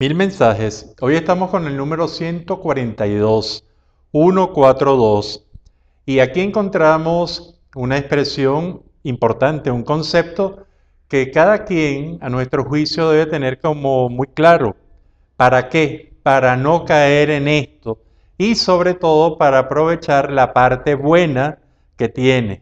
Mil mensajes. Hoy estamos con el número 142, 142. Y aquí encontramos una expresión importante, un concepto que cada quien, a nuestro juicio, debe tener como muy claro. ¿Para qué? Para no caer en esto. Y sobre todo para aprovechar la parte buena que tiene.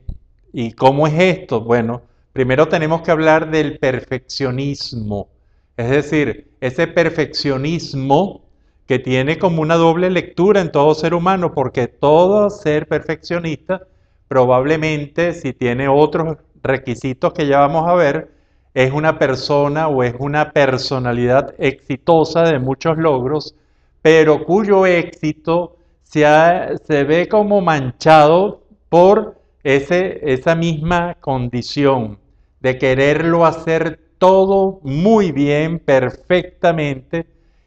¿Y cómo es esto? Bueno, primero tenemos que hablar del perfeccionismo. Es decir, ese perfeccionismo que tiene como una doble lectura en todo ser humano, porque todo ser perfeccionista probablemente, si tiene otros requisitos que ya vamos a ver, es una persona o es una personalidad exitosa de muchos logros, pero cuyo éxito se ve como manchado por esa misma condición de quererlo hacer todo muy bien, perfectamente,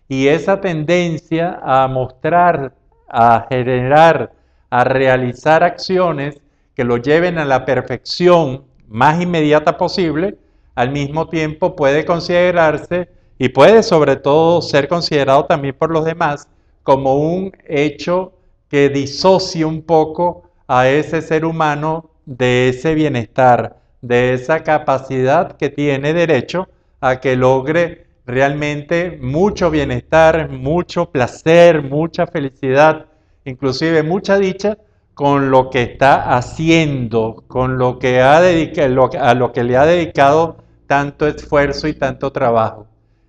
y esa tendencia a mostrar, a generar, a realizar acciones que lo lleven a la perfección más inmediata posible, al mismo tiempo puede considerarse y puede sobre todo ser considerado también por los demás como un hecho que disocie un poco a ese ser humano de ese bienestar, de esa capacidad que tiene derecho a que logre realmente mucho bienestar, mucho placer, mucha felicidad, inclusive mucha dicha con lo que está haciendo, con lo que a lo que le ha dedicado tanto esfuerzo y tanto trabajo.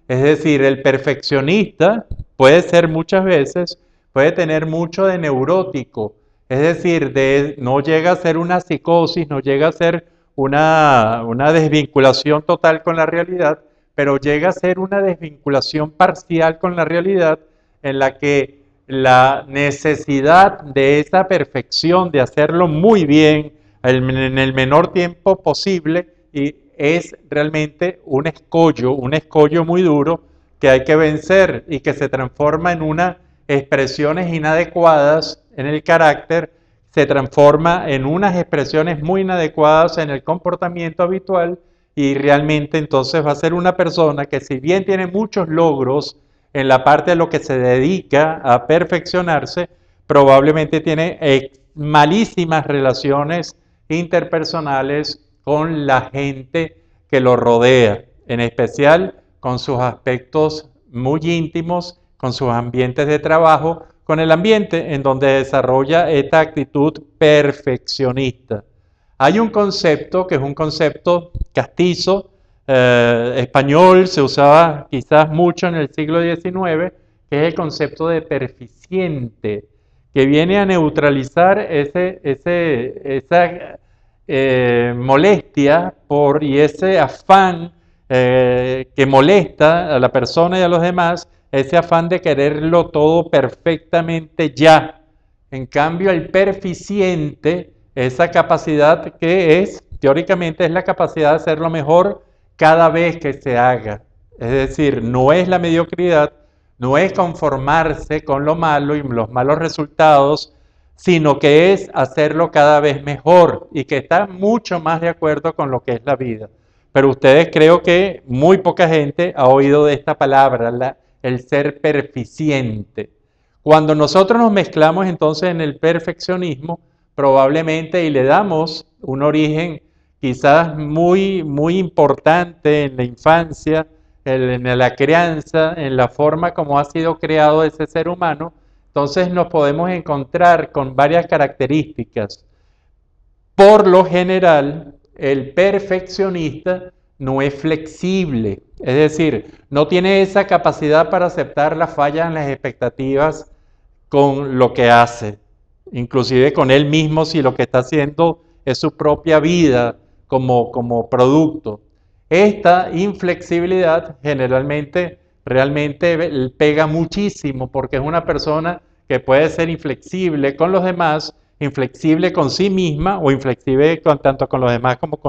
Es decir, el perfeccionista puede ser muchas veces, puede tener mucho de neurótico, es decir, no llega a ser una psicosis, no llega a ser una desvinculación total con la realidad, pero llega a ser una desvinculación parcial con la realidad en la que la necesidad de esa perfección, de hacerlo muy bien, en el menor tiempo posible, y es realmente un escollo muy duro que hay que vencer y que se transforma en unas expresiones inadecuadas en el carácter, se transforma en unas expresiones muy inadecuadas en el comportamiento habitual y realmente entonces va a ser una persona que si bien tiene muchos logros en la parte de lo que se dedica a perfeccionarse, probablemente tiene malísimas relaciones interpersonales con la gente que lo rodea, en especial con sus aspectos muy íntimos, con sus ambientes de trabajo, con el ambiente en donde desarrolla esta actitud perfeccionista. Hay un concepto que es un concepto castizo, español, se usaba quizás mucho en el siglo XIX, que es el concepto de perficiente, que viene a neutralizar esa molestia y ese afán que molesta a la persona y a los demás, ese afán de quererlo todo perfectamente ya. En cambio, el perficiente, esa capacidad que es, teóricamente, es la capacidad de hacerlo mejor cada vez que se haga. Es decir, no es la mediocridad, no es conformarse con lo malo y los malos resultados, sino que es hacerlo cada vez mejor y que está mucho más de acuerdo con lo que es la vida. Pero ustedes creo que muy poca gente ha oído de esta palabra, el ser perficiente. Cuando nosotros nos mezclamos entonces en el perfeccionismo, probablemente y le damos un origen quizás muy importante en la infancia, en la crianza, en la forma como ha sido creado ese ser humano, entonces nos podemos encontrar con varias características. Por lo general, el perfeccionista no es flexible, es decir, no tiene esa capacidad para aceptar las fallas en las expectativas con lo que hace, inclusive con él mismo si lo que está haciendo es su propia vida como producto. Esta inflexibilidad generalmente realmente pega muchísimo porque es una persona que puede ser inflexible con los demás, inflexible con sí misma o inflexible tanto con los demás como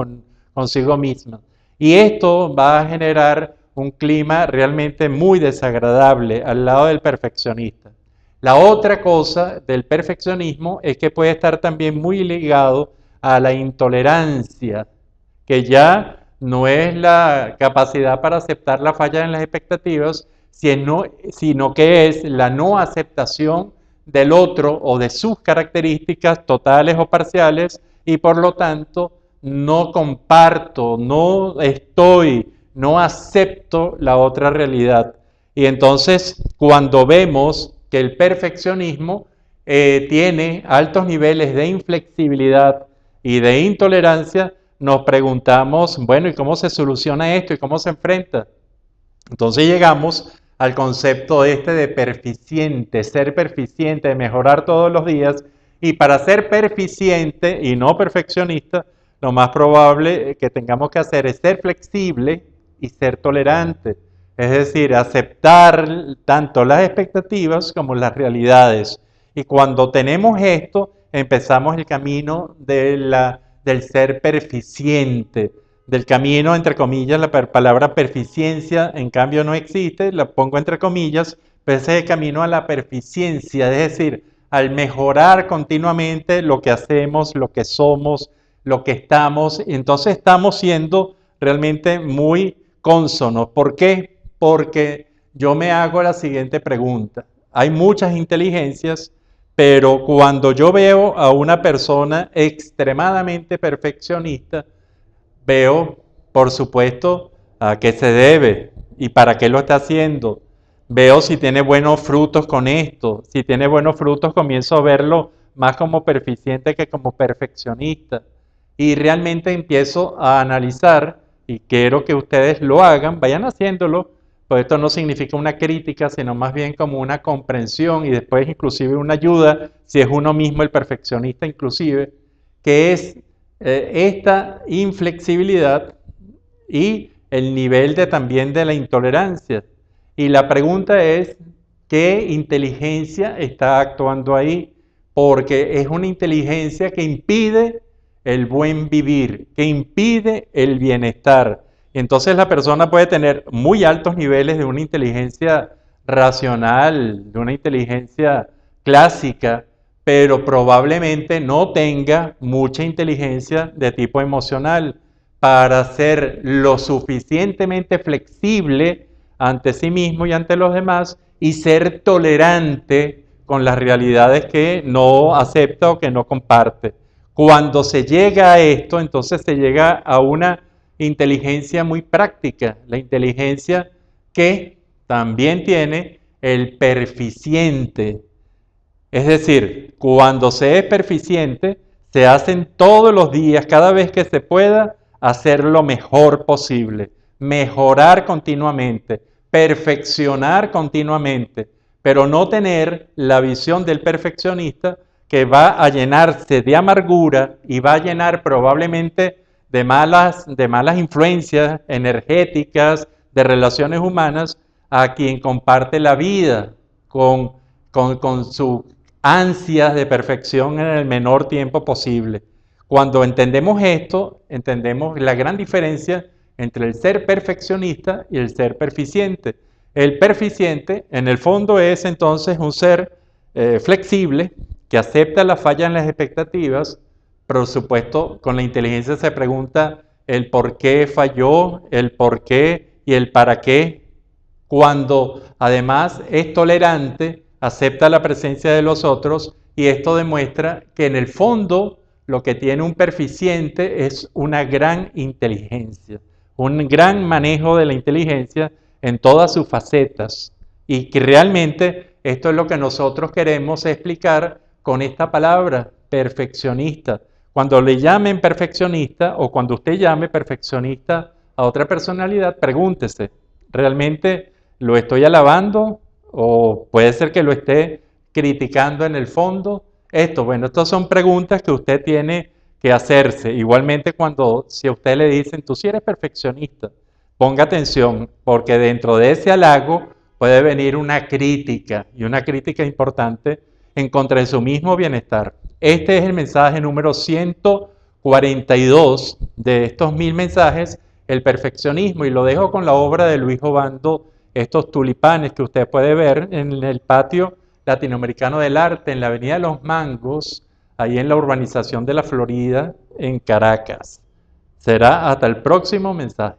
consigo misma. Y esto va a generar un clima realmente muy desagradable al lado del perfeccionista. La otra cosa del perfeccionismo es que puede estar también muy ligado a la intolerancia, que ya no es la capacidad para aceptar la falla en las expectativas, sino que es la no aceptación del otro o de sus características totales o parciales, y por lo tanto no comparto, no acepto la otra realidad. Y entonces, cuando vemos que el perfeccionismo tiene altos niveles de inflexibilidad y de intolerancia, nos preguntamos, bueno, ¿y cómo se soluciona esto? ¿Y cómo se enfrenta? Entonces llegamos al concepto este de perficiente, ser perficiente, de mejorar todos los días. Y para ser perficiente y no perfeccionista, lo más probable que tengamos que hacer es ser flexible y ser tolerante. Es decir, aceptar tanto las expectativas como las realidades. Y cuando tenemos esto, empezamos el camino del ser perficiente. Del camino, entre comillas, la palabra perficiencia, en cambio, no existe, la pongo entre comillas, pero ese es el camino a la perficiencia, es decir, al mejorar continuamente lo que hacemos, lo que somos, lo que estamos. Entonces estamos siendo realmente muy cónsonos. ¿Por qué? Porque yo me hago la siguiente pregunta. Hay muchas inteligencias, pero cuando yo veo a una persona extremadamente perfeccionista, veo, por supuesto, a qué se debe y para qué lo está haciendo. Veo si tiene buenos frutos con esto. Si tiene buenos frutos, comienzo a verlo más como perficiente que como perfeccionista. Y realmente empiezo a analizar, y quiero que ustedes lo hagan, vayan haciéndolo, pues esto no significa una crítica, sino más bien como una comprensión y después inclusive una ayuda, si es uno mismo el perfeccionista inclusive, que es esta inflexibilidad y el nivel también de la intolerancia. Y la pregunta es, ¿qué inteligencia está actuando ahí? Porque es una inteligencia que impide el buen vivir, que impide el bienestar. Entonces la persona puede tener muy altos niveles de una inteligencia racional, de una inteligencia clásica, pero probablemente no tenga mucha inteligencia de tipo emocional para ser lo suficientemente flexible ante sí mismo y ante los demás y ser tolerante con las realidades que no acepta o que no comparte. Cuando se llega a esto, entonces se llega a una inteligencia muy práctica, la inteligencia que también tiene el perficiente. Es decir, cuando se es perficiente, se hacen todos los días, cada vez que se pueda, hacer lo mejor posible, mejorar continuamente, perfeccionar continuamente, pero no tener la visión del perfeccionista que va a llenarse de amargura y va a llenar probablemente de malas influencias energéticas, de relaciones humanas, a quien comparte la vida con su ansias de perfección en el menor tiempo posible. Cuando entendemos esto, entendemos la gran diferencia entre el ser perfeccionista y el ser perficiente. El perficiente, en el fondo, es entonces un ser flexible que acepta la falla en las expectativas. Por supuesto, con la inteligencia se pregunta el por qué falló, el por qué y el para qué. Cuando además es tolerante, acepta la presencia de los otros, y esto demuestra que en el fondo lo que tiene un perficiente es una gran inteligencia, un gran manejo de la inteligencia en todas sus facetas, y que realmente esto es lo que nosotros queremos explicar con esta palabra, perfeccionista. Cuando le llamen perfeccionista o cuando usted llame perfeccionista a otra personalidad, pregúntese, ¿realmente lo estoy alabando o puede ser que lo esté criticando en el fondo? Estas son preguntas que usted tiene que hacerse. Igualmente si a usted le dicen, tú sí eres perfeccionista, ponga atención, porque dentro de ese halago puede venir una crítica, y una crítica importante en contra de su mismo bienestar. Este es el mensaje número 142 de estos 1000 mensajes, el perfeccionismo, y lo dejo con la obra de Luis Obando, estos tulipanes que usted puede ver en el patio latinoamericano del arte, en la avenida de los Mangos, ahí en la urbanización de la Florida, en Caracas. Será hasta el próximo mensaje.